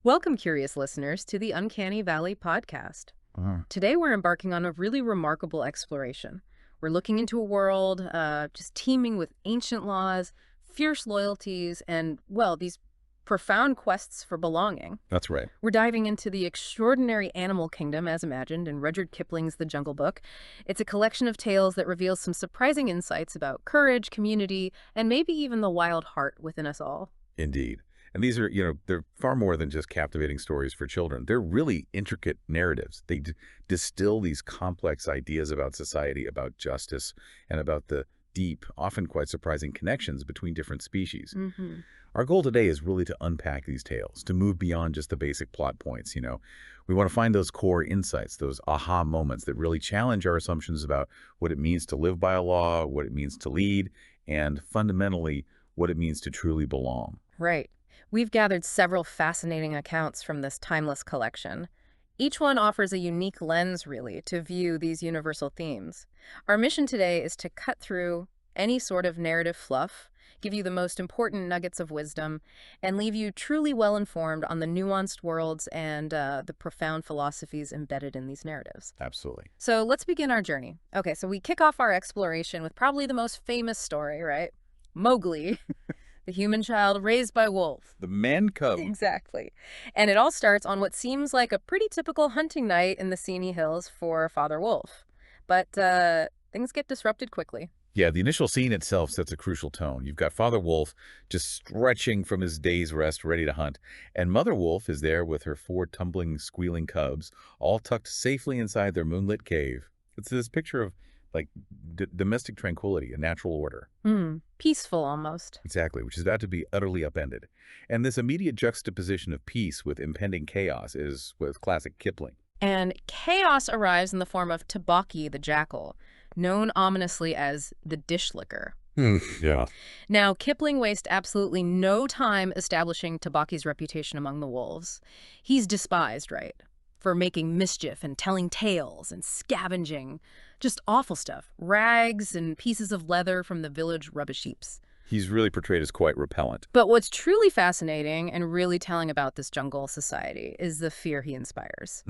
Welcome, curious listeners, to the Uncanny Valley podcast. Uh, Today, we're embarking on a really remarkable exploration. We're looking into a world just teeming with ancient laws, fierce loyalties, and, well, these profound quests for belonging. that's right. We're diving into the extraordinary animal kingdom, as imagined in Rudyard Kipling's The Jungle Book. It's a collection of tales that reveals some surprising insights about courage, community, and maybe even the wild heart within us all. Indeed. And these are, they're far more than just captivating stories for children. They're really intricate narratives. They distill these complex ideas about society, about justice, and about the deep, often quite surprising connections between different species. Mm-hmm. Our goal today is really to unpack these tales, to move beyond just the basic plot points. We want to find those core insights, those aha moments that really challenge our assumptions about what it means to live by a law, what it means to lead, and fundamentally, what it means to truly belong. Right. We've gathered several fascinating accounts from this timeless collection. Each one offers a unique lens, really, to view these universal themes. Our mission today is to cut through any sort of narrative fluff, give you the most important nuggets of wisdom, and leave you truly well-informed on the nuanced worlds and the profound philosophies embedded in these narratives. Absolutely. So let's begin our journey. Okay, so we kick off our exploration with probably the most famous story, right? Mowgli, the human child raised by wolves. The man-cub. Exactly. And it all starts on what seems like a pretty typical hunting night in the Seeonee Hills for Father Wolf. But things get disrupted quickly. Yeah, the initial scene itself sets a crucial tone. You've got Father Wolf just stretching from his day's rest, ready to hunt. And Mother Wolf is there with her four tumbling, squealing cubs, all tucked safely inside their moonlit cave. It's this picture of, like, domestic tranquility, a natural order. Peaceful almost. Exactly, which is about to be utterly upended. And this immediate juxtaposition of peace with impending chaos is with classic Kipling. And chaos arrives in the form of Tabaki the jackal, known ominously as the dish licker. Yeah. Now, Kipling wastes absolutely no time establishing Tabaki's reputation among the wolves. He's despised, right, for making mischief and telling tales and scavenging. Just awful stuff. Rags and pieces of leather from the village rubbish heaps. He's really portrayed as quite repellent. But what's truly fascinating and really telling about this jungle society is the fear he inspires.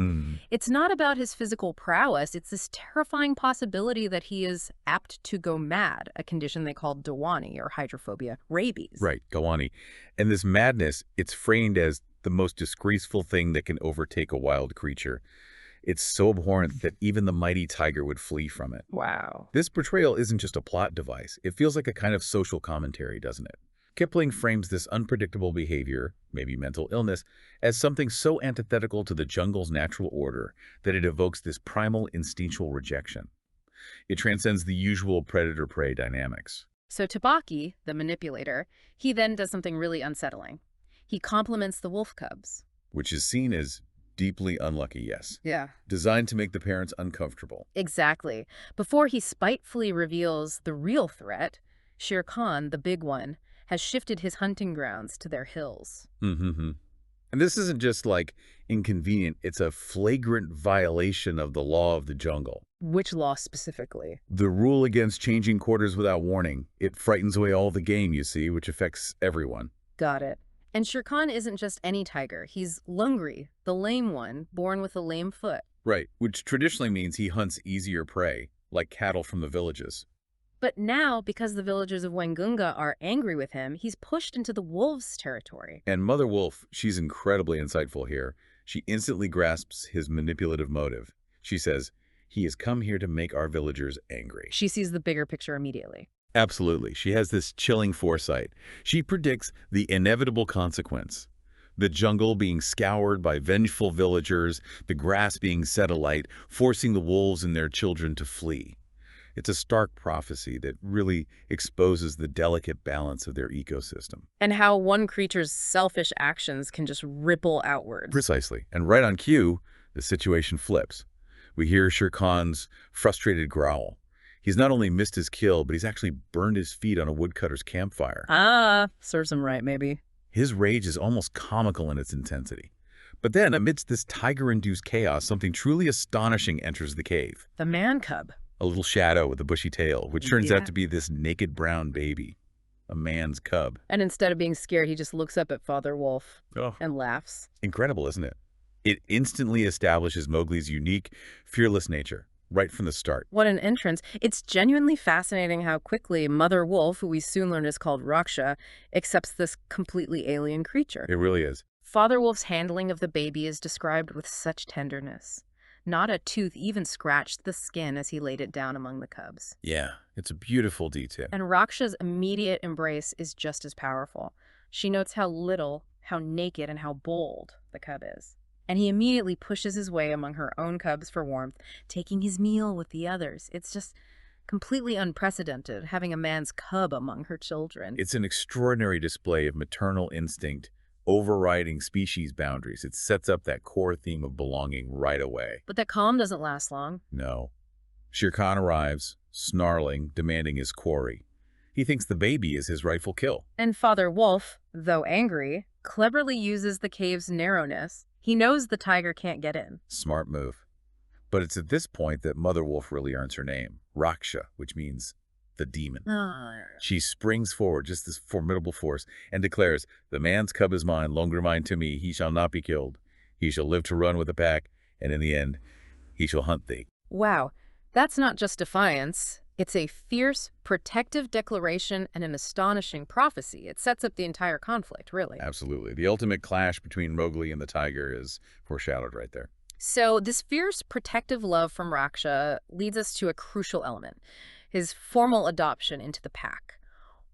It's not about his physical prowess, it's this terrifying possibility that he is apt to go mad, a condition they call Dawani, or hydrophobia, rabies. Right, Gawani. And this madness, it's framed as the most disgraceful thing that can overtake a wild creature. It's so abhorrent that even the mighty tiger would flee from it. Wow. This portrayal isn't just a plot device. It feels like a kind of social commentary, doesn't it? Kipling frames this unpredictable behavior, maybe mental illness, as something so antithetical to the jungle's natural order that it evokes this primal instinctual rejection. It transcends the usual predator-prey dynamics. So Tabaki, the manipulator, he then does something really unsettling. He compliments the wolf cubs. Which is seen as deeply unlucky, yes. Yeah. Designed to make the parents uncomfortable. Exactly. Before he spitefully reveals the real threat, Shere Khan, the big one, has shifted his hunting grounds to their hills. And this isn't just, like, inconvenient. It's a flagrant violation of the law of the jungle. Which law specifically? The rule against changing quarters without warning. It frightens away all the game, you see, which affects everyone. Got it. And Shere Khan isn't just any tiger. He's Lungri, the lame one, born with a lame foot. Right, which traditionally means he hunts easier prey, like cattle from the villages. But now, because the villagers of Wengunga are angry with him, he's pushed into the wolves' territory. And Mother Wolf, she's incredibly insightful here. She instantly grasps his manipulative motive. She says, he has come here to make our villagers angry. She sees the bigger picture immediately. Absolutely. She has this chilling foresight. She predicts the inevitable consequence. The jungle being scoured by vengeful villagers, the grass being set alight, forcing the wolves and their children to flee. It's a stark prophecy that really exposes the delicate balance of their ecosystem. And how one creature's selfish actions can just ripple outwards. Precisely. And right on cue, the situation flips. We hear Shere Khan's frustrated growl. He's not only missed his kill, but he's actually burned his feet on a woodcutter's campfire. Serves him right, maybe. His rage is almost comical in its intensity. But then, amidst this tiger-induced chaos, something truly astonishing enters the cave. The man-cub. A little shadow with a bushy tail, which turns Yeah. out to be this naked brown baby. a man's cub. And instead of being scared, he just looks up at Father Wolf Oh, and laughs. incredible, isn't it? It instantly establishes Mowgli's unique, fearless nature right from the start. What an entrance. It's genuinely fascinating how quickly Mother Wolf, who we soon learn is called Raksha, accepts this completely alien creature. It really is. Father Wolf's handling of the baby is described with such tenderness. Not a tooth even scratched the skin as he laid it down among the cubs. Yeah, it's a beautiful detail. And Raksha's immediate embrace is just as powerful. She notes how little, how naked, and how bold the cub is. And he immediately pushes his way among her own cubs for warmth, taking his meal with the others. It's just completely unprecedented, having a man's cub among her children. It's an extraordinary display of maternal instinct overriding species boundaries. It sets up that core theme of belonging right away. But that calm doesn't last long. No. Shere Khan arrives, snarling, demanding his quarry. He thinks the baby is his rightful kill. And Father Wolf, though angry, cleverly uses the cave's narrowness. He knows the tiger can't get in. Smart move. But it's at this point that Mother Wolf really earns her name, Raksha, which means the demon. She springs forward, just this formidable force, and declares, "The man's cub is mine, longer mine to me. He shall not be killed. He shall live to run with the pack, and in the end, he shall hunt thee." Wow, that's not just defiance. It's a fierce, protective declaration and an astonishing prophecy. It sets up the entire conflict, really. Absolutely. The ultimate clash between Mowgli and the tiger is foreshadowed right there. So this fierce, protective love from Raksha leads us to a crucial element, his formal adoption into the pack.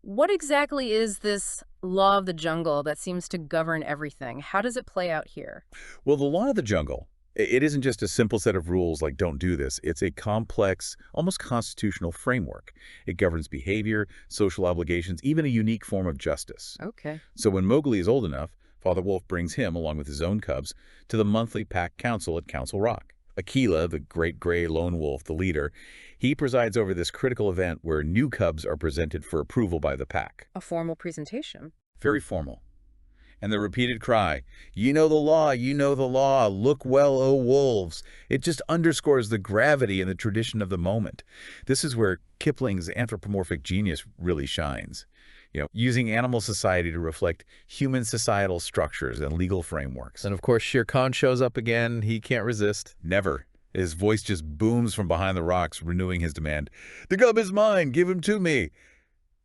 What exactly is this law of the jungle that seems to govern everything? How does it play out here? Well, the law of the jungle, it isn't just a simple set of rules like don't do this. It's a complex, almost constitutional framework. It governs behavior, social obligations, even a unique form of justice. Okay. So when Mowgli is old enough, Father Wolf brings him, along with his own cubs, to the monthly pack council at Council Rock. Akela, the great gray lone wolf, the leader, he presides over this critical event where new cubs are presented for approval by the pack. A formal presentation. Very formal. And the repeated cry, "You know the law, you know the law, look well, O wolves." It just underscores the gravity and the tradition of the moment. This is where Kipling's anthropomorphic genius really shines. Using animal society to reflect human societal structures and legal frameworks. And of course, Shere Khan shows up again. He can't resist. Never. His voice just booms from behind the rocks, renewing his demand. "The cub is mine. Give him to me.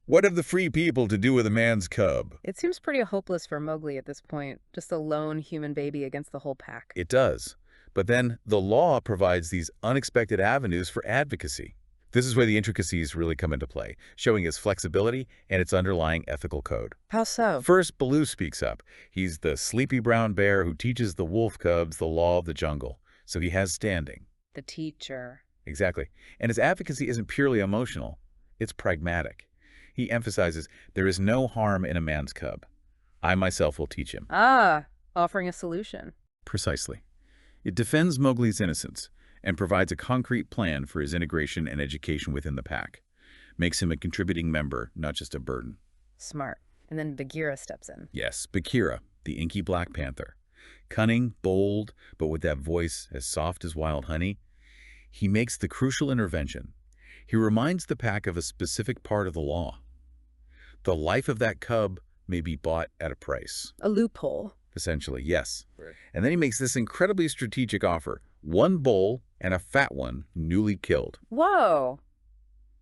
What have the free people to do with a man's cub?" It seems pretty hopeless for Mowgli at this point, just a lone human baby against the whole pack. It does. But then the law provides these unexpected avenues for advocacy. This is where the intricacies really come into play, showing its flexibility and its underlying ethical code. How so? First, Baloo speaks up. He's the sleepy brown bear who teaches the wolf cubs the law of the jungle, so he has standing. The teacher. Exactly. And his advocacy isn't purely emotional. It's pragmatic. He emphasizes there is no harm in a man's cub. I myself will teach him. Ah, offering a solution. Precisely. It defends Mowgli's innocence and provides a concrete plan for his integration and education within the pack. Makes him a contributing member, not just a burden. Smart. And then Bagheera steps in. Yes, Bagheera, the inky black panther. Cunning, bold, but with that voice as soft as wild honey. He makes the crucial intervention. He reminds the pack of a specific part of the law. The life of that cub may be bought at a price. A loophole. Essentially, yes. Right. And then he makes this incredibly strategic offer. One bull and a fat one newly killed. Whoa.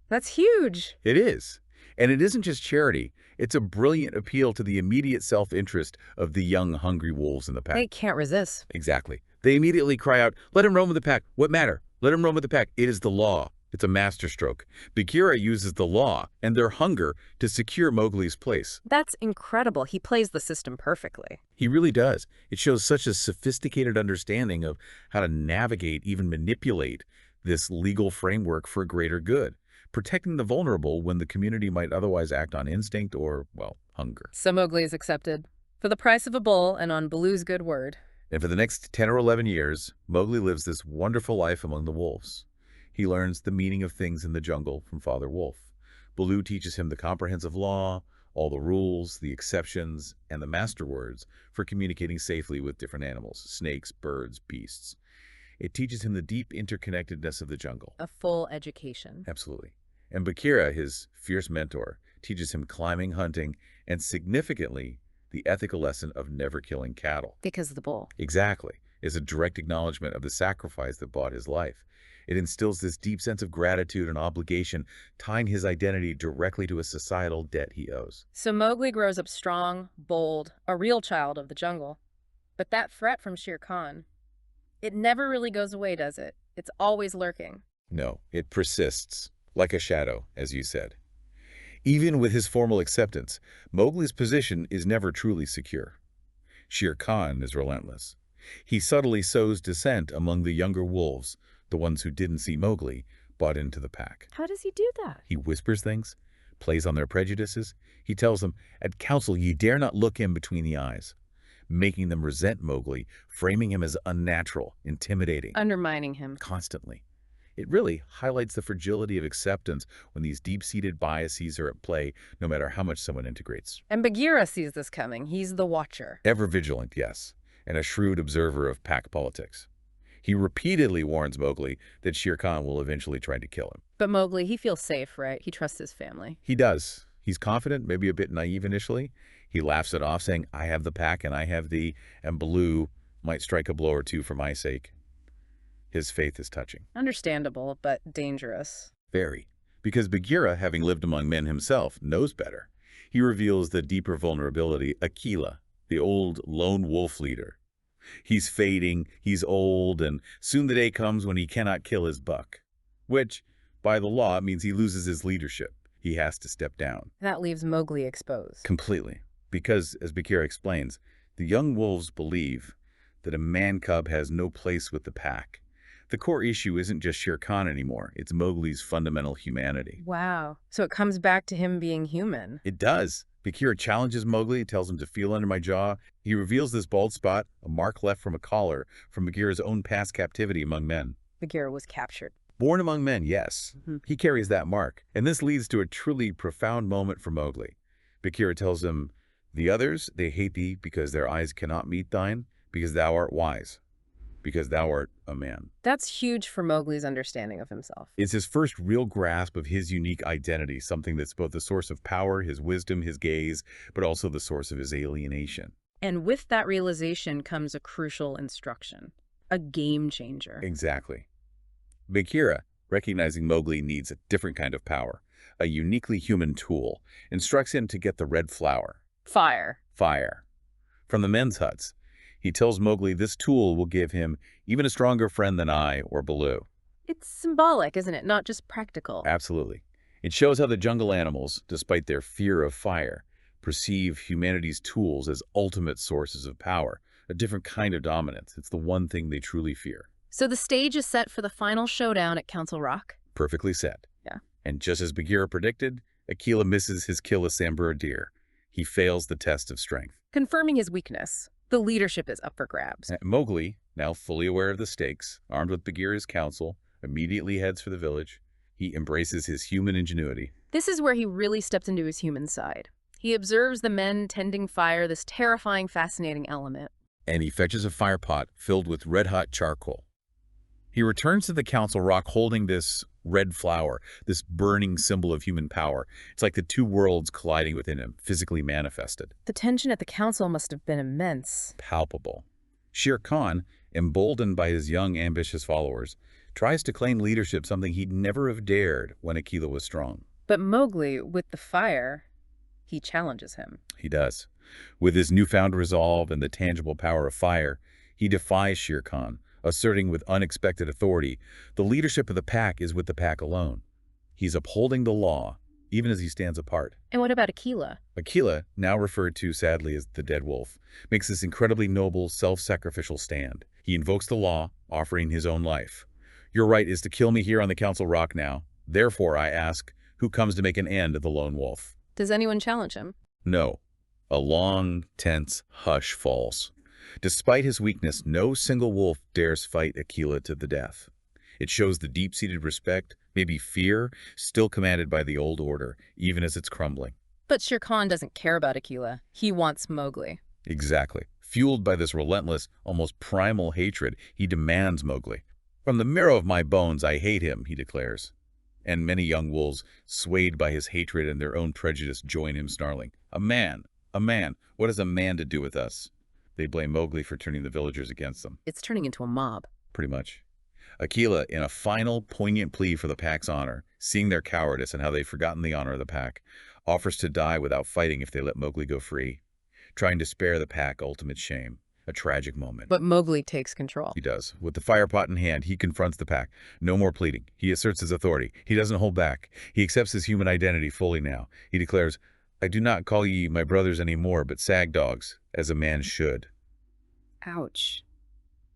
That's huge. It is. And it isn't just charity. It's a brilliant appeal to the immediate self-interest of the young, hungry wolves in the pack. They can't resist. Exactly. They immediately cry out, "Let him roam with the pack. What matter? Let him roam with the pack. It is the law." It's a masterstroke. Bagheera uses the law and their hunger to secure Mowgli's place. That's incredible. He plays the system perfectly. He really does. It shows such a sophisticated understanding of how to navigate, even manipulate, this legal framework for a greater good, protecting the vulnerable when the community might otherwise act on instinct or, well, hunger. So Mowgli is accepted. For the price of a bull and on Baloo's good word. And for the next 10 or 11 years, Mowgli lives this wonderful life among the wolves. He learns the meaning of things in the jungle from Father Wolf. Baloo teaches him the comprehensive law, all the rules, the exceptions, and the master words for communicating safely with different animals, snakes, birds, beasts. It teaches him the deep interconnectedness of the jungle. A full education. Absolutely. And Bagheera, his fierce mentor, teaches him climbing, hunting, and significantly, the ethical lesson of never killing cattle. Because of the bull. Exactly. Is a direct acknowledgement of the sacrifice that bought his life. It instills this deep sense of gratitude and obligation, tying his identity directly to a societal debt he owes. So Mowgli grows up strong, bold, a real child of the jungle. But that threat from Shere Khan, it never really goes away, does it? It's always lurking. No, it persists, like a shadow, as you said. Even with his formal acceptance, Mowgli's position is never truly secure. Shere Khan is relentless. He subtly sows dissent among the younger wolves, the ones who didn't see Mowgli, bought into the pack. How does he do that? He whispers things, plays on their prejudices. He tells them, "At council ye dare not look him between the eyes," making them resent Mowgli, framing him as unnatural, intimidating. Undermining him. Constantly. It really highlights the fragility of acceptance when these deep-seated biases are at play, no matter how much someone integrates. And Bagheera sees this coming. He's the watcher. Ever vigilant, yes, and a shrewd observer of pack politics. He repeatedly warns Mowgli that Shere Khan will eventually try to kill him. But Mowgli, he feels safe, right? He trusts his family. He does. He's confident, maybe a bit naive initially. He laughs it off, saying, "I have the pack and I have thee, and Baloo might strike a blow or two for my sake." His faith is touching. Understandable, but dangerous. Very. Because Bagheera, having lived among men himself, knows better. He reveals the deeper vulnerability, Akela, the old lone wolf leader. He's fading, he's old, and soon the day comes when he cannot kill his buck. Which, by the law, means he loses his leadership. He has to step down. That leaves Mowgli exposed. Completely. Because, as Bagheera explains, the young wolves believe that a man-cub has no place with the pack. The core issue isn't just Shere Khan anymore. It's Mowgli's fundamental humanity. Wow. So it comes back to him being human. It does. Bagheera challenges Mowgli, tells him to feel under my jaw. He reveals this bald spot, a mark left from a collar, from Bagheera's own past captivity among men. Bagheera was captured. Born among men, yes. He carries that mark. And this leads to a truly profound moment for Mowgli. Bagheera tells him, "The others, they hate thee because their eyes cannot meet thine, because thou art wise, because thou art a man." That's huge for Mowgli's understanding of himself. It's his first real grasp of his unique identity, something that's both the source of power, his wisdom, his gaze, but also the source of his alienation. And with that realization comes a crucial instruction, a game changer. Exactly. Bagheera, recognizing Mowgli needs a different kind of power, a uniquely human tool, instructs him to get the red flower. Fire. Fire. From the men's huts. He tells Mowgli this tool will give him even a stronger friend than I or Baloo. It's symbolic, isn't it? Not just practical. Absolutely. It shows how the jungle animals, despite their fear of fire, perceive humanity's tools as ultimate sources of power, a different kind of dominance. It's the one thing they truly fear. So the stage is set for the final showdown at Council Rock? Perfectly said. Yeah. And just as Bagheera predicted, Akela misses his kill of Sambur deer. He fails the test of strength. Confirming his weakness. The leadership is up for grabs. Mowgli, now fully aware of the stakes, armed with Bagheera's counsel, immediately heads for the village. He embraces his human ingenuity. This is where he really steps into his human side. He observes the men tending fire, this terrifying, fascinating element. And he fetches a fire pot filled with red-hot charcoal. He returns to the council rock holding this red flower, this burning symbol of human power. It's like the two worlds colliding within him, physically manifested. The tension at the council must have been immense. Palpable. Shere Khan, emboldened by his young, ambitious followers, tries to claim leadership, something he'd never have dared when Akela was strong. But Mowgli, with the fire, he challenges him. He does. With his newfound resolve and the tangible power of fire, he defies Shere Khan, asserting with unexpected authority, the leadership of the pack is with the pack alone. He's upholding the law, even as he stands apart. And what about Akela? Akela, now referred to sadly as the dead wolf, makes this incredibly noble, self-sacrificial stand. He invokes the law, offering his own life. Your right is to kill me here on the council rock now. Therefore, I ask, who comes to make an end of the lone wolf? Does anyone challenge him? No. A long, tense hush falls. Despite his weakness, no single wolf dares fight Akela to the death. It shows the deep-seated respect, maybe fear, still commanded by the old order, even as it's crumbling. But Shere Khan doesn't care about Akela. He wants Mowgli. Exactly. Fueled by this relentless, almost primal hatred, he demands Mowgli. From the marrow of my bones, I hate him, he declares. and many young wolves, swayed by his hatred and their own prejudice, join him, snarling, "A man! A man! What has a man to do with us?" They blame Mowgli for turning the villagers against them. It's turning into a mob. Pretty much. Akela, in a final, poignant plea for the pack's honor, seeing their cowardice and how they've forgotten the honor of the pack, offers to die without fighting if they let Mowgli go free, trying to spare the pack ultimate shame. A tragic moment. But Mowgli takes control. He does. With the fire pot in hand, he confronts the pack. No more pleading. He asserts his authority. He doesn't hold back. He accepts his human identity fully now. He declares, "I do not call ye my brothers any more, but sag dogs, as a man should." Ouch.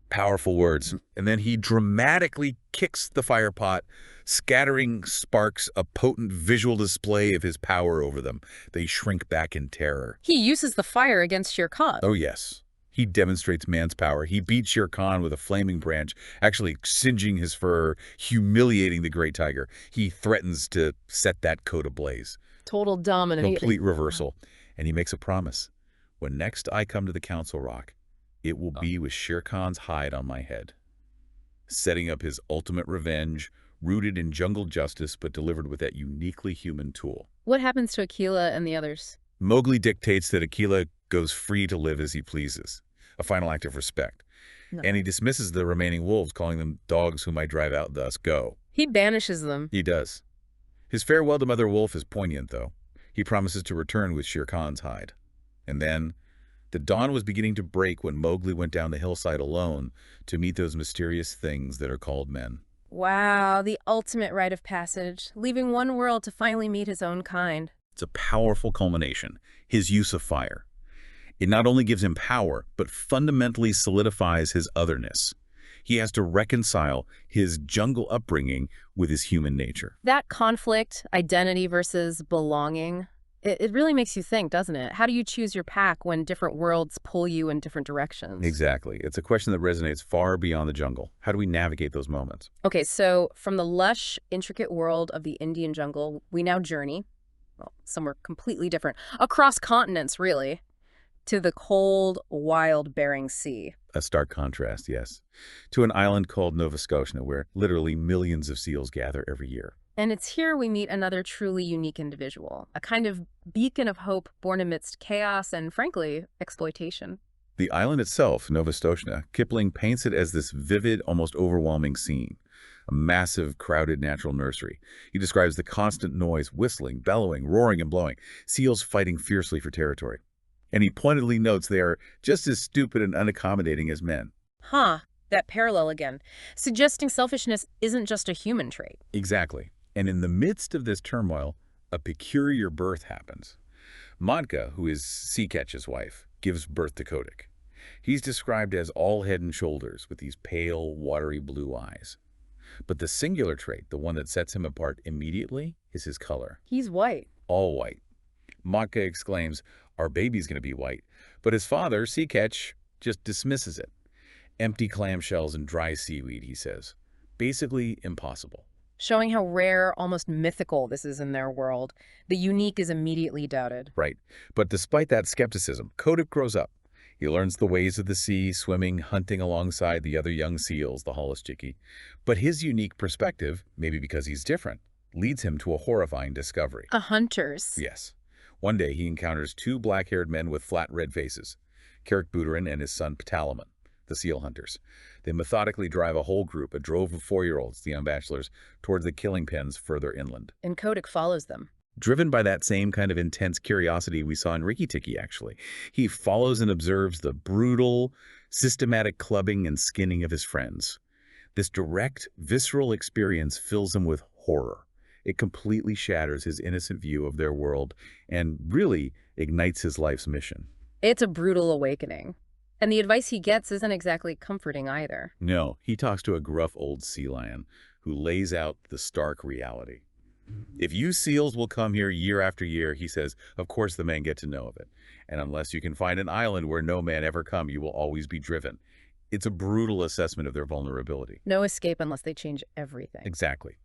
Powerful words. And then he dramatically kicks the fire pot, scattering sparks, a potent visual display of his power over them. They shrink back in terror. He uses the fire against Shere Khan. Oh, yes. He demonstrates man's power. He beats Shere Khan with a flaming branch, actually singeing his fur, humiliating the great tiger. He threatens to set that coat ablaze. Total domination. Complete reversal. And he makes a promise. When next I come to the Council Rock, it will be with Shere Khan's hide on my head. Setting up his ultimate revenge, rooted in jungle justice but delivered with that uniquely human tool. What happens to Akela and the others? Mowgli dictates that Akela goes free to live as he pleases, a final act of respect. No. And he dismisses the remaining wolves, calling them dogs whom I drive out, thus go. He banishes them. He does. His farewell to Mother Wolf is poignant, though. He promises to return with Shere Khan's hide. And then, the dawn was beginning to break when Mowgli went down the hillside alone to meet those mysterious things that are called men. Wow, the ultimate rite of passage, leaving one world to finally meet his own kind. It's a powerful culmination, his use of fire. It not only gives him power, but fundamentally solidifies his otherness. He has to reconcile his jungle upbringing with his human nature. That conflict, identity versus belonging, it really makes you think, doesn't it? How do you choose your pack when different worlds pull you in different directions? Exactly. It's a question that resonates far beyond the jungle. How do we navigate those moments? Okay, so from the lush, intricate world of the Indian jungle, we now journey, well, somewhere completely different, across continents, really, to the cold, wild Bering Sea. A stark contrast, yes. To an island called Nova Scotia, where literally millions of seals gather every year. And it's here we meet another truly unique individual, a kind of beacon of hope born amidst chaos and, frankly, exploitation. The island itself, Nova Scotia, Kipling paints it as this vivid, almost overwhelming scene. A massive, crowded natural nursery. He describes the constant noise, whistling, bellowing, roaring, and blowing, seals fighting fiercely for territory. And he pointedly notes they are just as stupid and unaccommodating as men. Huh, that parallel again, suggesting selfishness isn't just a human trait. Exactly. And in the midst of this turmoil, a peculiar birth happens. Modka, who is Seeketch's wife, gives birth to Kodak. He's described as all head and shoulders, with these pale, watery blue eyes. But the singular trait, the one that sets him apart immediately, is his color. He's white. All white. Modka exclaims, "Our baby's going to be white." But his father, Seeketch, just dismisses it. Empty clamshells and dry seaweed, he says. Basically impossible. Showing how rare, almost mythical this is in their world. The unique is immediately doubted. Right. But despite that skepticism, Kodak grows up. He learns the ways of the sea, swimming, hunting alongside the other young seals, the holluschickie. But his unique perspective, maybe because he's different, leads him to a horrifying discovery. A hunter's. Yes. One day he encounters two black-haired men with flat red faces, Kerik Buterin and his son Ptalaman, the seal hunters. They methodically drive a whole group, a drove of 4-year-olds, the young bachelors, towards the killing pens further inland. And Kodak follows them. Driven by that same kind of intense curiosity we saw in Rikki Tikki, actually. He follows and observes the brutal, systematic clubbing and skinning of his friends. This direct, visceral experience fills him with horror. It completely shatters his innocent view of their world and really ignites his life's mission. It's a brutal awakening. And the advice he gets isn't exactly comforting either. No, he talks to a gruff old sea lion who lays out the stark reality. If you seals will come here year after year, he says, of course the men get to know of it. And unless you can find an island where no man ever come, you will always be driven. It's a brutal assessment of their vulnerability. No escape unless they change everything. Exactly.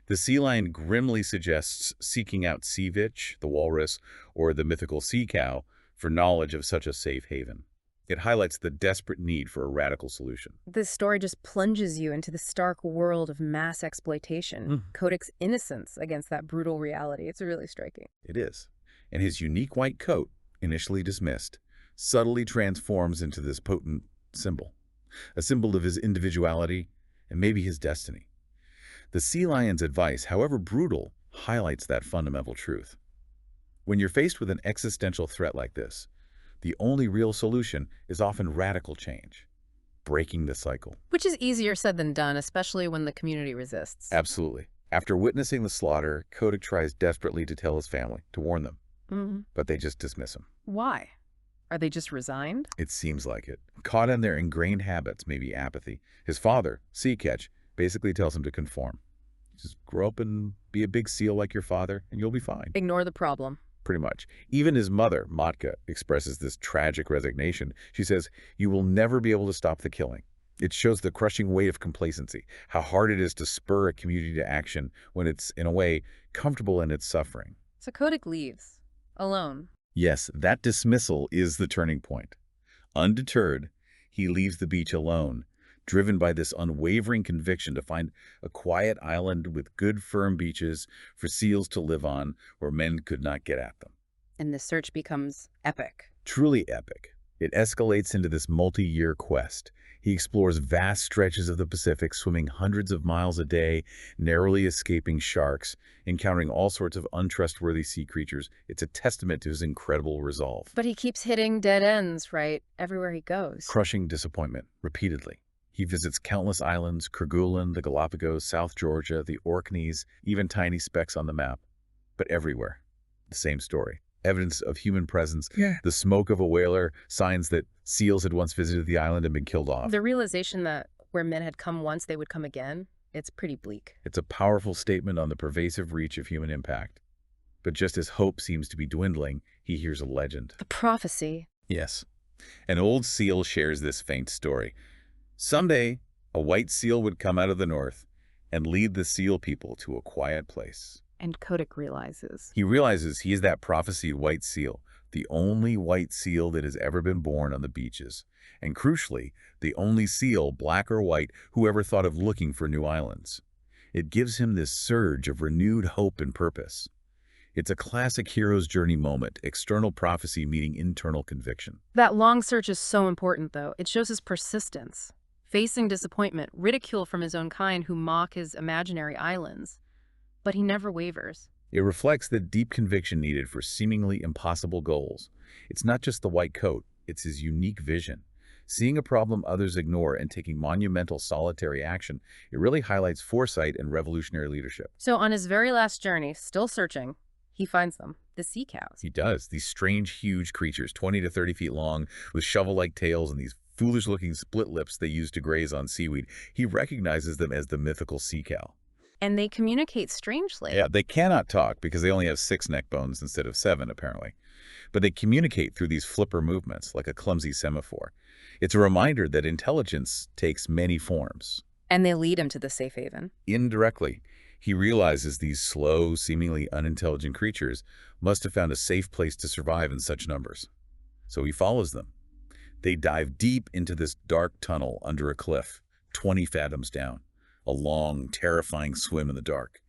The sea lion grimly suggests seeking out sea vitch, the walrus, or the mythical sea cow for knowledge of such a safe haven. It highlights the desperate need for a radical solution. This story just plunges you into the stark world of mass exploitation, Kodak's innocence against that brutal reality. It's really striking. It is. And his unique white coat, initially dismissed, subtly transforms into this potent symbol. A symbol of his individuality and maybe his destiny. The sea lion's advice, however brutal, highlights that fundamental truth. When you're faced with an existential threat like this, the only real solution is often radical change, breaking the cycle. Which is easier said than done, especially when the community resists. Absolutely. After witnessing the slaughter, Kodak tries desperately to tell his family, to warn them, but they just dismiss him. Why? Are they just resigned? It seems like it. Caught in their ingrained habits, maybe apathy. His father, Seeonee, basically tells him to conform. Just grow up and be a big seal like your father, and you'll be fine. Ignore the problem. Pretty much. Even his mother, Matka, expresses this tragic resignation. She says, "You will never be able to stop the killing." It shows the crushing weight of complacency, how hard it is to spur a community to action when it's, in a way, comfortable in its suffering. So Kodak leaves, alone. Yes, that dismissal is the turning point. Undeterred, he leaves the beach alone, driven by this unwavering conviction to find a quiet island with good firm beaches for seals to live on where men could not get at them. And the search becomes epic. Truly epic. It escalates into this multi-year quest. He explores vast stretches of the Pacific, swimming hundreds of miles a day, narrowly escaping sharks, encountering all sorts of untrustworthy sea creatures. It's a testament to his incredible resolve. But he keeps hitting dead ends, right, everywhere he goes. Crushing disappointment, repeatedly. He visits countless islands, Kerguelen, the Galapagos, South Georgia, the Orkneys, even tiny specks on the map. But everywhere, the same story. Evidence of human presence, the smoke of a whaler, signs that seals had once visited the island and been killed off. The realization that where men had come once, they would come again, it's pretty bleak. It's a powerful statement on the pervasive reach of human impact. But just as hope seems to be dwindling, he hears a legend. The prophecy. Yes. An old seal shares this faint story. Someday, a white seal would come out of the north and lead the seal people to a quiet place. And Kodak realizes. He realizes he is that prophesied white seal, the only white seal that has ever been born on the beaches. And crucially, the only seal, black or white, who ever thought of looking for new islands. It gives him this surge of renewed hope and purpose. It's a classic hero's journey moment, external prophecy meeting internal conviction. That long search is so important, though. It shows his persistence. Facing disappointment, ridicule from his own kind who mock his imaginary islands. But he never wavers. It reflects the deep conviction needed for seemingly impossible goals. It's not just the white coat, it's his unique vision. Seeing a problem others ignore and taking monumental solitary action, it really highlights foresight and revolutionary leadership. So on his very last journey, still searching, he finds them, the sea cows. He does. These strange, huge creatures, 20 to 30 feet long, with shovel-like tails and these foolish-looking split lips they use to graze on seaweed. He recognizes them as the mythical sea cow. And they communicate strangely. Yeah, they cannot talk because they only have 6 neck bones instead of 7, apparently. But they communicate through these flipper movements, like a clumsy semaphore. It's a reminder that intelligence takes many forms. And they lead him to the safe haven. Indirectly, he realizes these slow, seemingly unintelligent creatures must have found a safe place to survive in such numbers. So he follows them. They dive deep into this dark tunnel under a cliff, 20 fathoms down. A long, terrifying swim in the dark.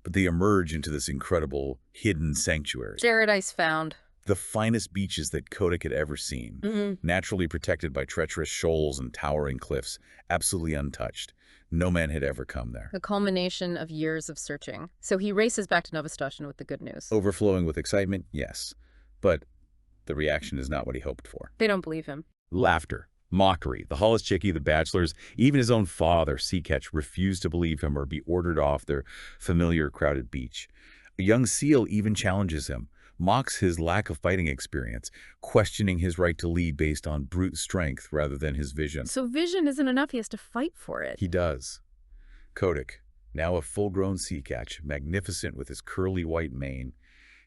But they emerge into this incredible, hidden sanctuary. Paradise found. The finest beaches that Kodak had ever seen, naturally protected by treacherous shoals and towering cliffs, absolutely untouched. No man had ever come there. The culmination of years of searching. So he races back to Novastoshnaya with the good news. Overflowing with excitement, yes. But the reaction is not what he hoped for. They don't believe him. Laughter. Mockery. The Hollis-Chickie, the bachelors, even his own father, Seeonee, refused to believe him or be ordered off their familiar crowded beach. A young seal even challenges him, mocks his lack of fighting experience, questioning his right to lead based on brute strength rather than his vision. So vision isn't enough, he has to fight for it. He does. Kodak, now a full-grown Seeonee, magnificent with his curly white mane,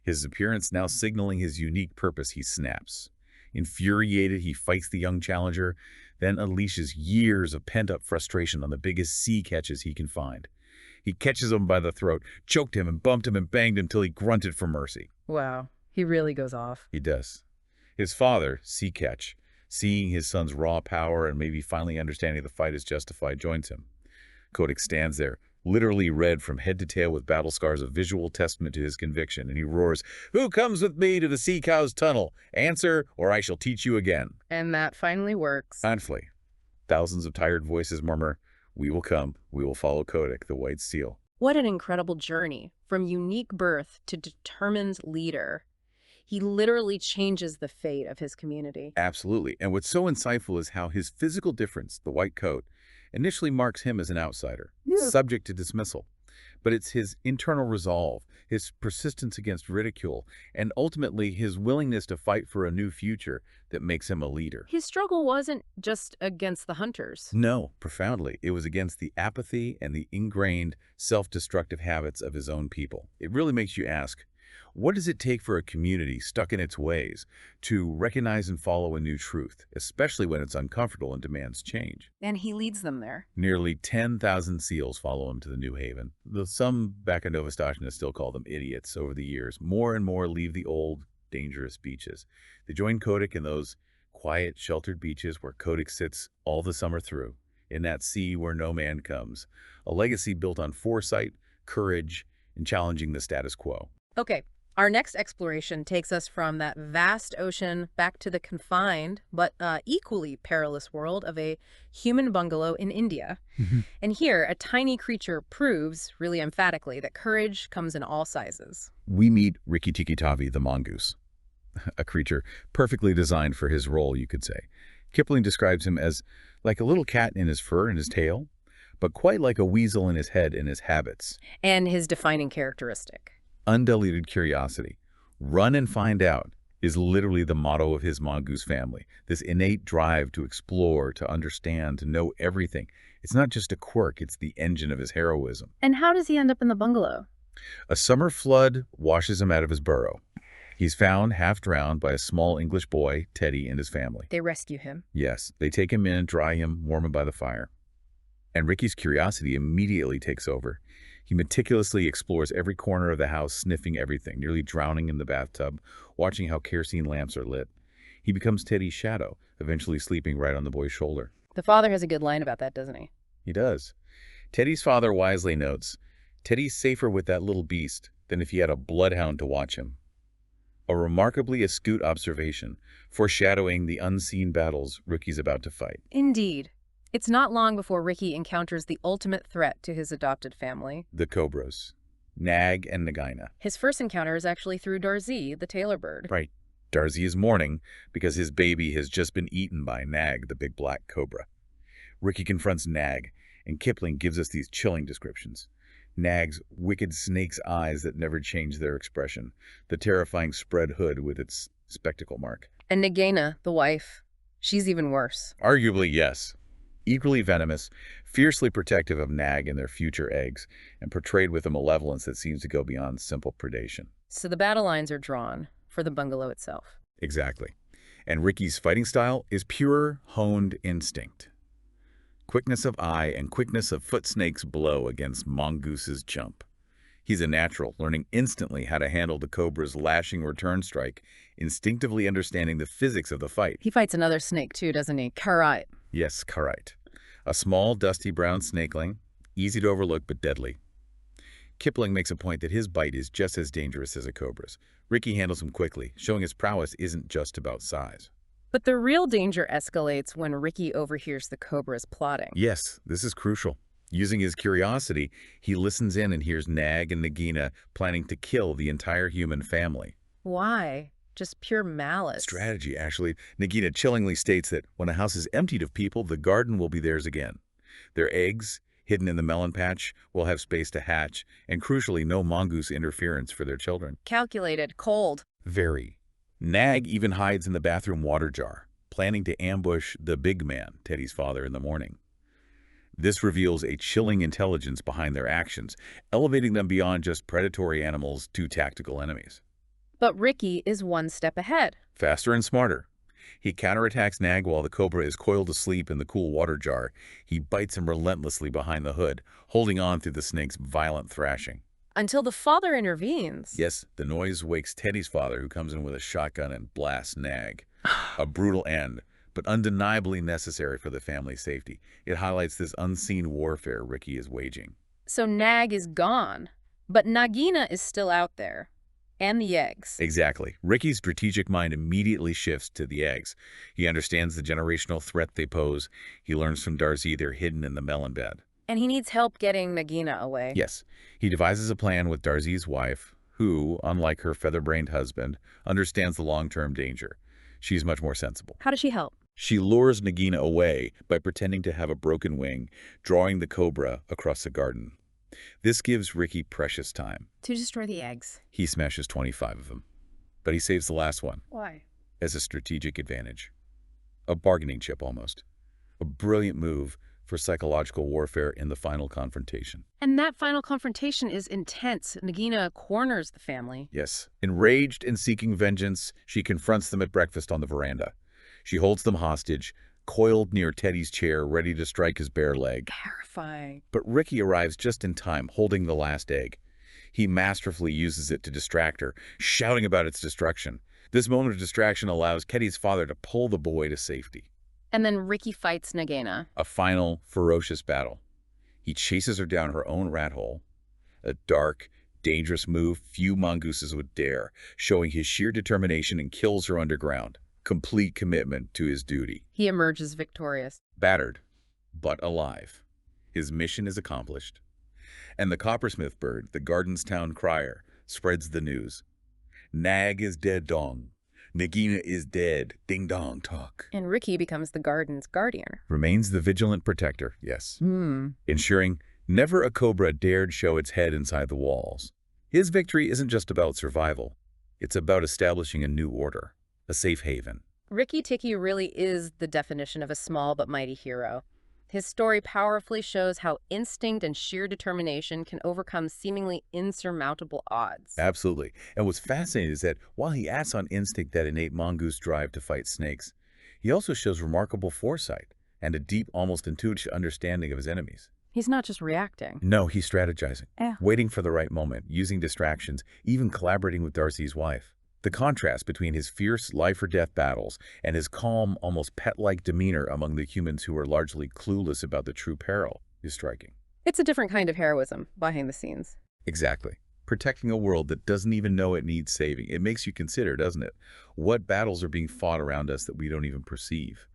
his appearance now signaling his unique purpose, he snaps. Infuriated, he fights the young challenger, then unleashes years of pent-up frustration on the biggest sea catches he can find. He catches him by the throat, choked him and bumped him and banged him till he grunted for mercy. Wow, he really goes off. He does. His father, Seeonee, Seeing his son's raw power and maybe finally understanding the fight is justified joins him. Kotick stands there, literally red from head to tail with battle scars, a visual testament to his conviction, and he roars, "Who comes with me to the sea cow's tunnel? Answer, or I shall teach you again." And that finally works. Finally, thousands of tired voices murmur, "We will come, we will follow Kotick, the white seal." What an incredible journey, from unique birth to determined leader. He literally changes the fate of his community. Absolutely. And what's so insightful is how his physical difference, the white coat, initially marks him as an outsider, subject to dismissal. But it's his internal resolve, his persistence against ridicule, and ultimately his willingness to fight for a new future that makes him a leader. His struggle wasn't just against the hunters. No, profoundly. It was against the apathy and the ingrained self-destructive habits of his own people. It really makes you ask, what does it take for a community stuck in its ways to recognize and follow a new truth, especially when it's uncomfortable and demands change? And he leads them there. Nearly 10,000 seals follow him to the new haven. Though some back in Nova Scotia still call them idiots over the years, more and more leave the old, dangerous beaches. They join Kotick in those quiet, sheltered beaches where Kotick sits all the summer through, in that sea where no man comes, a legacy built on foresight, courage, and challenging the status quo. Okay, our next exploration takes us from that vast ocean back to the confined but equally perilous world of a human bungalow in India. And here, a tiny creature proves, really emphatically, that courage comes in all sizes. We meet Rikki-Tikki-Tavi, the mongoose, a creature perfectly designed for his role, you could say. Kipling describes him as like a little cat in his fur and his tail, but quite like a weasel in his head and his habits. And his defining characteristic. Undiluted curiosity. Run and find out is literally the motto of his mongoose family. This innate drive to explore, to understand, to know everything. It's not just a quirk, it's the engine of his heroism. And how does he end up in the bungalow? A summer flood washes him out of his burrow. He's found half drowned by a small English boy, Teddy, and his family. They rescue him. Yes, they take him in, dry him, warm him by the fire. And Ricky's curiosity immediately takes over. He meticulously explores every corner of the house, sniffing everything, nearly drowning in the bathtub, watching how kerosene lamps are lit. He becomes Teddy's shadow, eventually sleeping right on the boy's shoulder. The father has a good line about that, doesn't he? He does. Teddy's father wisely notes, "Teddy's safer with that little beast than if he had a bloodhound to watch him." A remarkably astute observation, foreshadowing the unseen battles Ricky's about to fight. Indeed. It's not long before Ricky encounters the ultimate threat to his adopted family. The cobras, Nag and Nagaina. His first encounter is actually through Darzi, the tailor bird. Right. Darzi is mourning because his baby has just been eaten by Nag, the big black cobra. Ricky confronts Nag, and Kipling gives us these chilling descriptions. Nag's wicked snake's eyes that never change their expression, the terrifying spread hood with its spectacle mark. And Nagaina, the wife, she's even worse. Arguably, yes. Equally venomous, fiercely protective of Nag and their future eggs, and portrayed with a malevolence that seems to go beyond simple predation. So the battle lines are drawn for the bungalow itself. Exactly. And Ricky's fighting style is pure, honed instinct. Quickness of eye and quickness of foot snake's blow against Mongoose's jump. He's a natural, learning instantly how to handle the cobra's lashing return strike, instinctively understanding the physics of the fight. He fights another snake too, doesn't he? Karait. Yes, Karait. A small, dusty brown snakeling, easy to overlook but deadly. Kipling makes a point that his bite is just as dangerous as a cobra's. Ricky handles him quickly, showing his prowess isn't just about size. But the real danger escalates when Ricky overhears the cobra's plotting. Yes, this is crucial. Using his curiosity, he listens in and hears Nag and Nagaina planning to kill the entire human family. Why? Just pure malice. Strategy, actually. Nagaina chillingly states that when a house is emptied of people, the garden will be theirs again. Their eggs, hidden in the melon patch, will have space to hatch, and crucially, no mongoose interference for their children. Calculated, cold. Very. Nag even hides in the bathroom water jar, planning to ambush the big man, Teddy's father, in the morning. This reveals a chilling intelligence behind their actions, elevating them beyond just predatory animals to tactical enemies. But Ricky is one step ahead. Faster and smarter. He counterattacks Nag while the cobra is coiled asleep in the cool water jar. He bites him relentlessly behind the hood, holding on through the snake's violent thrashing. Until the father intervenes. Yes, the noise wakes Teddy's father, who comes in with a shotgun and blasts Nag. A brutal end, but undeniably necessary for the family's safety. It highlights this unseen warfare Ricky is waging. So Nag is gone, but Nagina is still out there. And the eggs. Exactly. Ricky's strategic mind immediately shifts to the eggs. He understands the generational threat they pose. He learns from Darcy they're hidden in the melon bed. And he needs help getting Nagina away. Yes, he devises a plan with Darcy's wife, who, unlike her feather-brained husband, understands the long-term danger. She's much more sensible. How does she help? She lures Nagina away by pretending to have a broken wing, drawing the cobra across the garden. This gives Ricky precious time. To destroy the eggs. He smashes 25 of them, but he saves the last one. Why? As a strategic advantage. A bargaining chip, almost. A brilliant move for psychological warfare in the final confrontation. And that final confrontation is intense. Nagina corners the family. Yes. Enraged and seeking vengeance, she confronts them at breakfast on the veranda. She holds them hostage, coiled near Teddy's chair, ready to strike his bare leg. Terrifying. But Ricky arrives just in time, holding the last egg. He masterfully uses it to distract her, shouting about its destruction. This moment of distraction allows Teddy's father to pull the boy to safety. And then Ricky fights Nagina. A final, ferocious battle. He chases her down her own rat hole. A dark, dangerous move few mongooses would dare, showing his sheer determination, and kills her underground. Complete commitment to his duty. He emerges victorious. Battered, but alive. His mission is accomplished. And the coppersmith bird, the garden's town crier, spreads the news. Nag is dead dong. Nagina is dead. Ding dong talk. And Ricky becomes the garden's guardian. Remains the vigilant protector, yes. Ensuring never a cobra dared show its head inside the walls. His victory isn't just about survival. It's about establishing a new order, a safe haven. Ricky Tikki really is the definition of a small but mighty hero. His story powerfully shows how instinct and sheer determination can overcome seemingly insurmountable odds. Absolutely. And what's fascinating is that while he acts on instinct, that innate mongoose drive to fight snakes, he also shows remarkable foresight and a deep, almost intuitive understanding of his enemies. He's not just reacting. No, he's strategizing, Yeah. waiting for the right moment, using distractions, even collaborating with Darcy's wife. The contrast between his fierce life-or-death battles and his calm, almost pet-like demeanor among the humans who are largely clueless about the true peril is striking. It's a different kind of heroism behind the scenes. Exactly. Protecting a world that doesn't even know it needs saving. It makes you consider, doesn't it? What battles are being fought around us that we don't even perceive?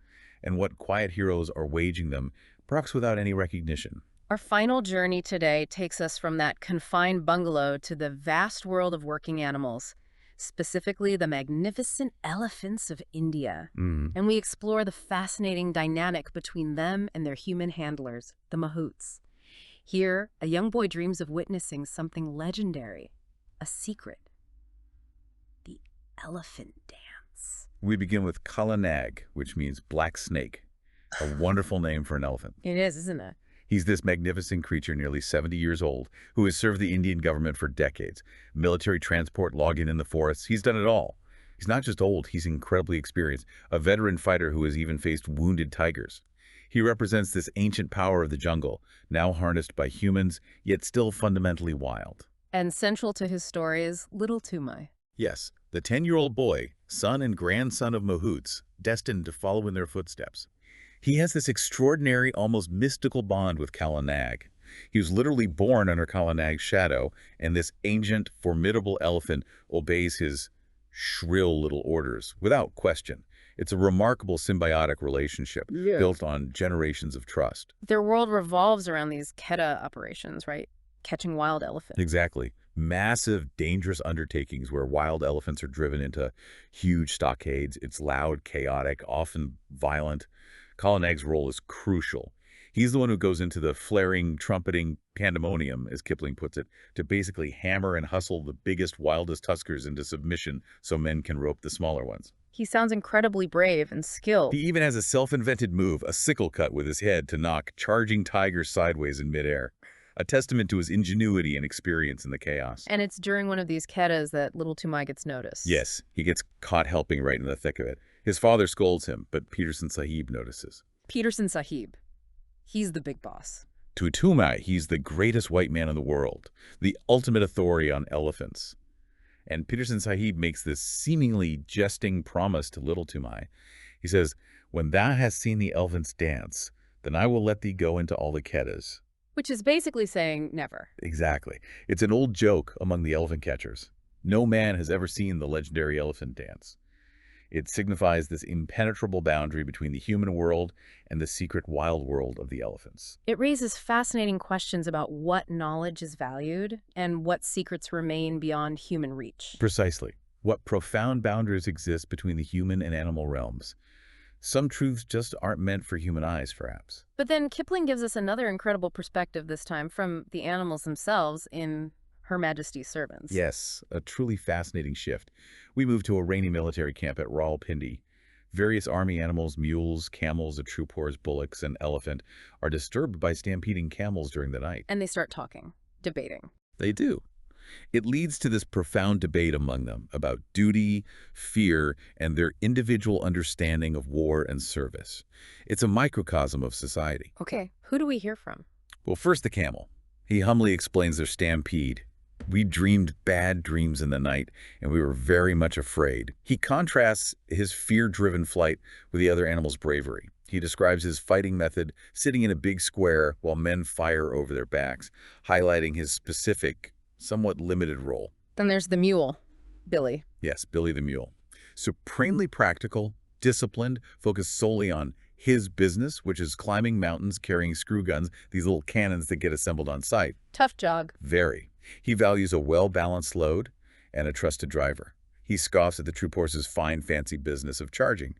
And what quiet heroes are waging them, perhaps without any recognition? Our final journey today takes us from that confined bungalow to the vast world of working animals, specifically the magnificent elephants of India. And we explore the fascinating dynamic between them and their human handlers, the mahouts. Here, a young boy dreams of witnessing something legendary, a secret. The elephant dance. We begin with Kala Nag, which means black snake, a wonderful name for an elephant. It is, isn't it? He's this magnificent creature, nearly 70 years old, who has served the Indian government for decades. Military transport, logging in the forests, he's done it all. He's not just old, he's incredibly experienced, a veteran fighter who has even faced wounded tigers. He represents this ancient power of the jungle, now harnessed by humans, yet still fundamentally wild. And central to his story is Little Tumai. Yes, the 10-year-old boy, son and grandson of mahouts, destined to follow in their footsteps. He has this extraordinary, almost mystical bond with Kala Nag. He was literally born under Kala Nag's shadow, and this ancient, formidable elephant obeys his shrill little orders, without question. It's a remarkable symbiotic relationship built on generations of trust. Their world revolves around these Keta operations, right? Catching wild elephants. Exactly. Massive, dangerous undertakings where wild elephants are driven into huge stockades. It's loud, chaotic, often violent. Kala Nag's role is crucial. He's the one who goes into the flaring, trumpeting pandemonium, as Kipling puts it, to basically hammer and hustle the biggest, wildest tuskers into submission so men can rope the smaller ones. He sounds incredibly brave and skilled. He even has a self-invented move, a sickle cut with his head to knock charging tigers sideways in midair, a testament to his ingenuity and experience in the chaos. And it's during one of these Ketas that Little Tumai gets noticed. Yes, he gets caught helping right in the thick of it. His father scolds him, but Peterson Sahib notices. Peterson Sahib. He's the big boss. To Tumai, he's the greatest white man in the world, the ultimate authority on elephants. And Peterson Sahib makes this seemingly jesting promise to Little Tumai. He says, When thou hast seen the elephants dance, then I will let thee go into all the Keddas. Which is basically saying never. Exactly. It's an old joke among the elephant catchers. No man has ever seen the legendary elephant dance. It signifies this impenetrable boundary between the human world and the secret wild world of the elephants. It raises fascinating questions about what knowledge is valued and what secrets remain beyond human reach. Precisely. What profound boundaries exist between the human and animal realms. Some truths just aren't meant for human eyes, perhaps. But then Kipling gives us another incredible perspective this time from the animals themselves in Her Majesty's Servants. Yes, a truly fascinating shift. We move to a rainy military camp at Rawalpindi. Various army animals, mules, camels, a troop horse, bullocks, and elephant, are disturbed by stampeding camels during the night. And they start talking, debating. They do. It leads to this profound debate among them about duty, fear, and their individual understanding of war and service. It's a microcosm of society. Okay, who do we hear from? Well, first the camel. He humbly explains their stampede. We dreamed bad dreams in the night, and we were very much afraid. He contrasts his fear-driven flight with the other animals' bravery. He describes his fighting method, sitting in a big square while men fire over their backs, highlighting his specific, somewhat limited role. Then there's the mule, Billy. Yes, Billy the Mule. Supremely practical, disciplined, focused solely on his business, which is climbing mountains, carrying screw guns, these little cannons that get assembled on site. Tough jog. Very. He values a well-balanced load and a trusted driver. He scoffs at the troop horse's fine, fancy business of charging.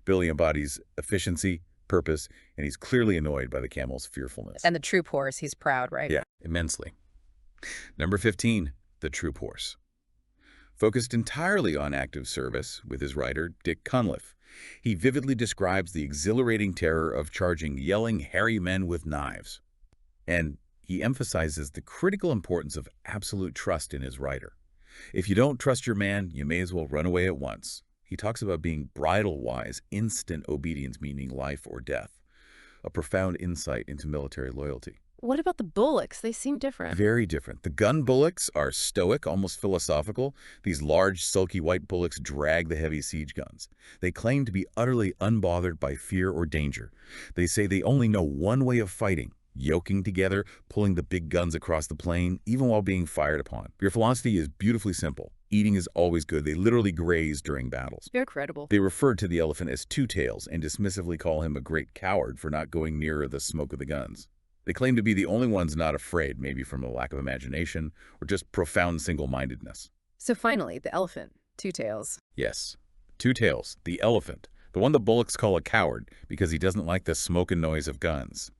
Billy embodies efficiency, purpose, and he's clearly annoyed by the camel's fearfulness. And the troop horse, he's proud, right? Yeah, immensely. Number 15, the troop horse. Focused entirely on active service with his rider, Dick Cunliffe, he vividly describes the exhilarating terror of charging yelling, hairy men with knives. And he emphasizes the critical importance of absolute trust in his rider. If you don't trust your man, you may as well run away at once. He talks about being bridle-wise, instant obedience meaning life or death. A profound insight into military loyalty. What about the bullocks? They seem different. Very different. The gun bullocks are stoic, almost philosophical. These large, sulky white bullocks drag the heavy siege guns. They claim to be utterly unbothered by fear or danger. They say they only know one way of fighting, yoking together, pulling the big guns across the plain, even while being fired upon. Your philosophy is beautifully simple. Eating is always good. They literally graze during battles. You're credible. They refer to the elephant as Two Tails and dismissively call him a great coward for not going nearer the smoke of the guns. They claim to be the only ones not afraid, maybe from a lack of imagination or just profound single-mindedness. So finally, the elephant, Two Tails. Yes, Two Tails, the elephant, the one the bullocks call a coward because he doesn't like the smoke and noise of guns.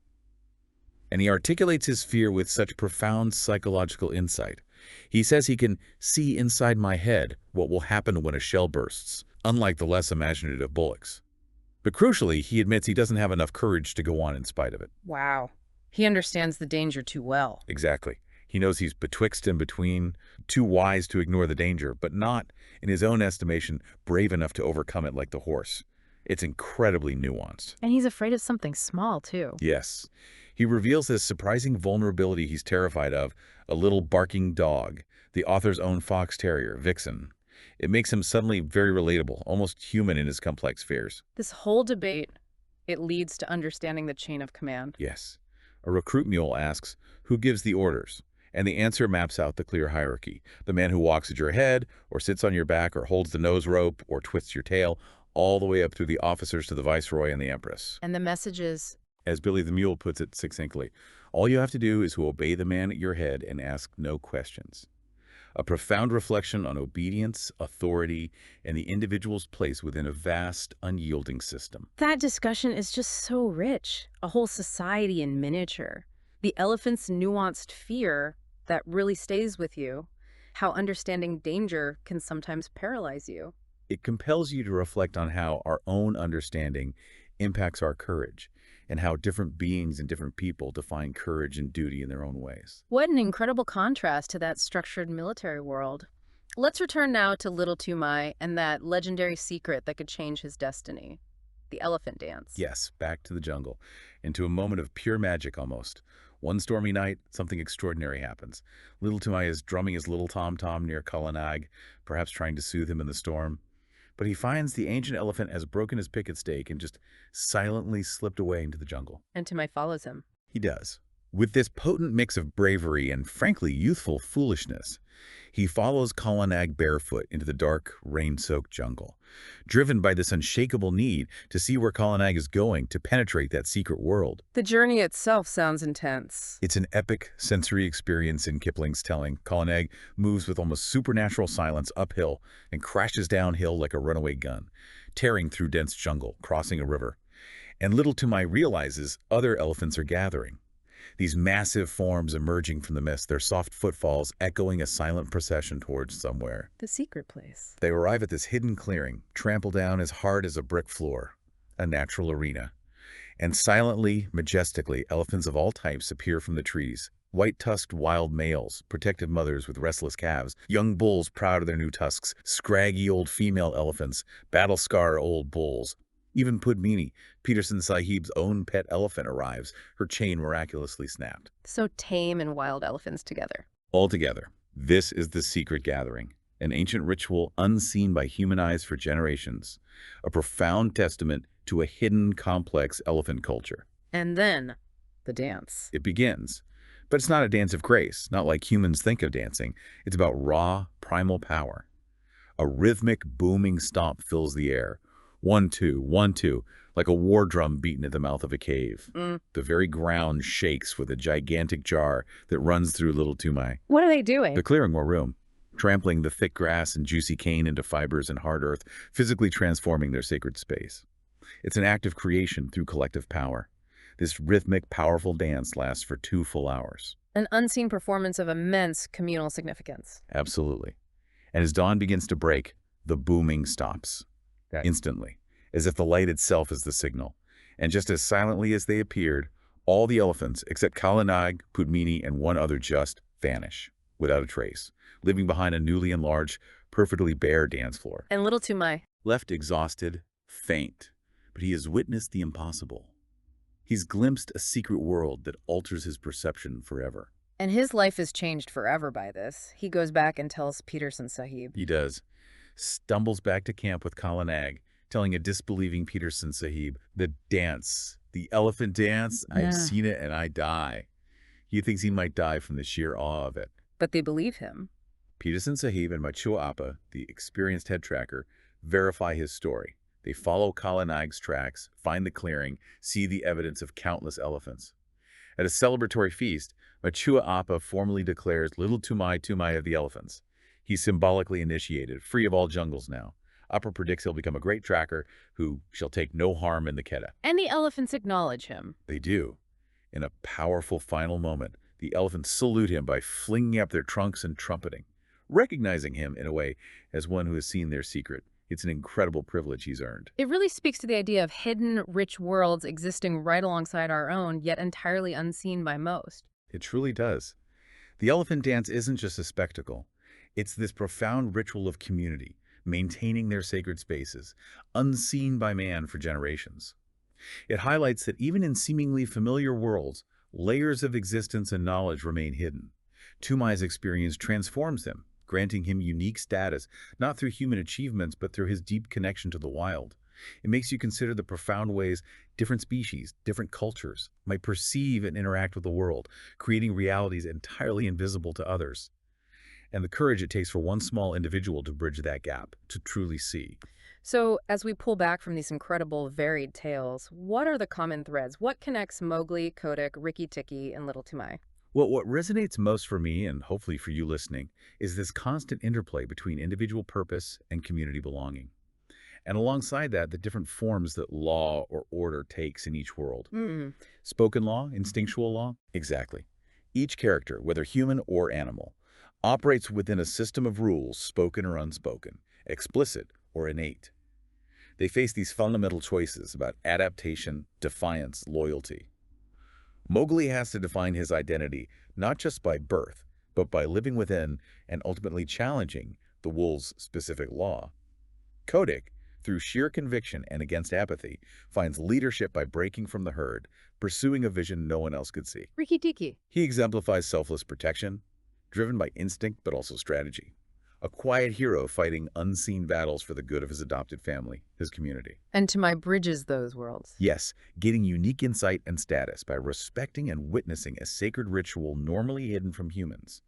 And he articulates his fear with such profound psychological insight. He says he can see inside my head what will happen when a shell bursts, unlike the less imaginative bullocks. But crucially, he admits he doesn't have enough courage to go on in spite of it. Wow. He understands the danger too well. Exactly. He knows he's betwixt and between, too wise to ignore the danger, but not, in his own estimation, brave enough to overcome it like the horse. It's incredibly nuanced. And he's afraid of something small, too. Yes. He reveals this surprising vulnerability he's terrified of, a little barking dog, the author's own fox terrier, Vixen. It makes him suddenly very relatable, almost human in his complex fears. This whole debate, it leads to understanding the chain of command. Yes. A recruit mule asks, who gives the orders? And the answer maps out the clear hierarchy. The man who walks at your head, or sits on your back, or holds the nose rope, or twists your tail, all the way up through the officers to the viceroy and the empress. And the message is, as Billy the Mule puts it succinctly, all you have to do is to obey the man at your head and ask no questions. A profound reflection on obedience, authority, and the individual's place within a vast, unyielding system. that discussion is just so rich. A whole society in miniature. The elephant's nuanced fear that really stays with you. How understanding danger can sometimes paralyze you. It compels you to reflect on how our own understanding impacts our courage, and how different beings and different people define courage and duty in their own ways. What an incredible contrast to that structured military world. Let's return now to Little Toomai and that legendary secret that could change his destiny. The elephant dance. Yes, back to the jungle, into a moment of pure magic almost. One stormy night, something extraordinary happens. Little Toomai is drumming his little tom-tom near Kalanag, perhaps trying to soothe him in the storm. But he finds the ancient elephant has broken his picket stake and just silently slipped away into the jungle. And Timai follows him. He does. With this potent mix of bravery and, frankly, youthful foolishness, he follows Kala Nag barefoot into the dark, rain-soaked jungle, driven by this unshakable need to see where Kala Nag is going to penetrate that secret world. The journey itself sounds intense. It's an epic sensory experience in Kipling's telling. Kala Nag moves with almost supernatural silence uphill and crashes downhill like a runaway gun, tearing through dense jungle, crossing a river. And little Timai realizes other elephants are gathering. These massive forms emerging from the mist, their soft footfalls echoing a silent procession towards somewhere. The secret place. They arrive at this hidden clearing, trample down as hard as a brick floor, a natural arena. And silently, majestically, elephants of all types appear from the trees. White-tusked wild males, protective mothers with restless calves, young bulls proud of their new tusks, scraggy old female elephants, battle-scarred old bulls. Even Pudmini, Peterson Sahib's own pet elephant, arrives, her chain miraculously snapped. So tame and wild elephants together. Altogether, this is the secret gathering, an ancient ritual unseen by human eyes for generations, a profound testament to a hidden, complex elephant culture. And then, the dance. It begins. But it's not a dance of grace, not like humans think of dancing. It's about raw, primal power. A rhythmic, booming stomp fills the air. 1, 2, 1, 2, like a war drum beaten at the mouth of a cave. The very ground shakes with a gigantic jar that runs through little Timai. What are they doing? They're clearing more room, trampling the thick grass and juicy cane into fibers and hard earth, physically transforming their sacred space. It's an act of creation through collective power. This rhythmic, powerful dance lasts for 2 full hours. An unseen performance of immense communal significance. Absolutely. And as dawn begins to break, the booming stops. Instantly, as if the light itself is the signal. And just as silently as they appeared, all the elephants, except Kala Nag, Pudmini, and one other just vanish, without a trace, leaving behind a newly enlarged, perfectly bare dance floor. And little Timai. Left exhausted, faint, but he has witnessed the impossible. He's glimpsed a secret world that alters his perception forever. And his life is changed forever by this. He goes back and tells Peterson Sahib. He does. Stumbles back to camp with Kala Nag, telling a disbelieving Peterson Sahib, the dance, the elephant dance, I've seen it and I die. He thinks he might die from the sheer awe of it. But they believe him. Peterson Sahib and Machua Appa, the experienced head tracker, verify his story. They follow Kala Nag's tracks, find the clearing, see the evidence of countless elephants. At a celebratory feast, Machua Appa formally declares little Timai of the elephants. He's symbolically initiated, free of all jungles now. Appa predicts he'll become a great tracker who shall take no harm in the Quetta. And the elephants acknowledge him. They do. In a powerful final moment, the elephants salute him by flinging up their trunks and trumpeting, recognizing him, in a way, as one who has seen their secret. It's an incredible privilege he's earned. It really speaks to the idea of hidden, rich worlds existing right alongside our own, yet entirely unseen by most. It truly does. The elephant dance isn't just a spectacle. It's this profound ritual of community, maintaining their sacred spaces, unseen by man for generations. It highlights that even in seemingly familiar worlds, layers of existence and knowledge remain hidden. Timai's experience transforms him, granting him unique status, not through human achievements, but through his deep connection to the wild. It makes you consider the profound ways different species, different cultures, might perceive and interact with the world, creating realities entirely invisible to others. And the courage it takes for one small individual to bridge that gap, to truly see. So, as we pull back from these incredible, varied tales, what are the common threads? What connects Mowgli, Kodak, Rikki-Tikki, and Little Timai? Well, what resonates most for me, and hopefully for you listening, is this constant interplay between individual purpose and community belonging. And alongside that, the different forms that law or order takes in each world. Spoken law, instinctual law? Exactly. Each character, whether human or animal, operates within a system of rules, spoken or unspoken, explicit or innate. They face these fundamental choices about adaptation, defiance, loyalty. Mowgli has to define his identity not just by birth, but by living within and ultimately challenging the wolves' specific law. Kodak, through sheer conviction and against apathy, finds leadership by breaking from the herd, pursuing a vision no one else could see. Rikki-Tikki. He exemplifies selfless protection, driven by instinct but also strategy. a quiet hero fighting unseen battles for the good of his adopted family, his community. And to my bridges those worlds. Yes, getting unique insight and status by respecting and witnessing a sacred ritual normally hidden from humans.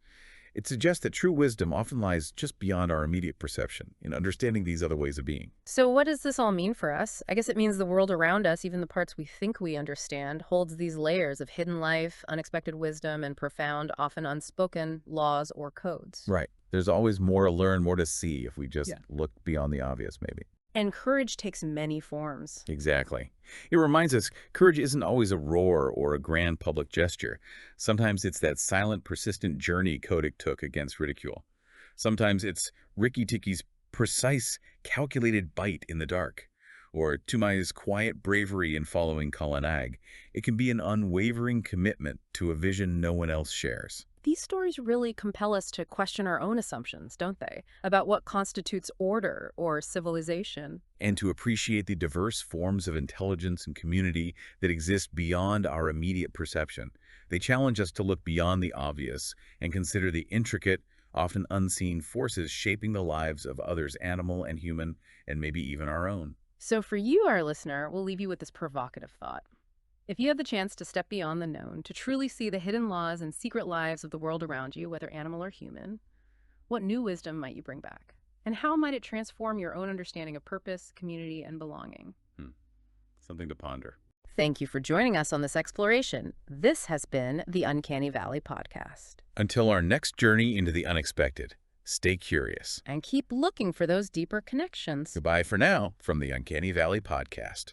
It suggests that true wisdom often lies just beyond our immediate perception, in understanding these other ways of being. So what does this all mean for us? I guess it means the world around us, even the parts we think we understand, holds these layers of hidden life, unexpected wisdom, and profound, often unspoken laws or codes. Right. There's always more to learn, more to see if we just Yeah. look beyond the obvious, maybe. And courage takes many forms. Exactly. It reminds us courage isn't always a roar or a grand public gesture. Sometimes it's that silent, persistent journey Kodak took against ridicule. Sometimes it's Rikki Tikki's precise, calculated bite in the dark. Or Tumai's quiet bravery in following Kala Nag. It can be an unwavering commitment to a vision no one else shares. These stories really compel us to question our own assumptions, don't they? About what constitutes order or civilization. And to appreciate the diverse forms of intelligence and community that exist beyond our immediate perception. They challenge us to look beyond the obvious and consider the intricate, often unseen forces shaping the lives of others, animal and human, and maybe even our own. So for you, our listener, we'll leave you with this provocative thought. If you have the chance to step beyond the known, to truly see the hidden laws and secret lives of the world around you, whether animal or human, what new wisdom might you bring back? And how might it transform your own understanding of purpose, community, and belonging? Something to ponder. Thank you for joining us on this exploration. This has been the Uncanny Valley Podcast. Until our next journey into the unexpected, stay curious. And keep looking for those deeper connections. Goodbye for now from the Uncanny Valley Podcast.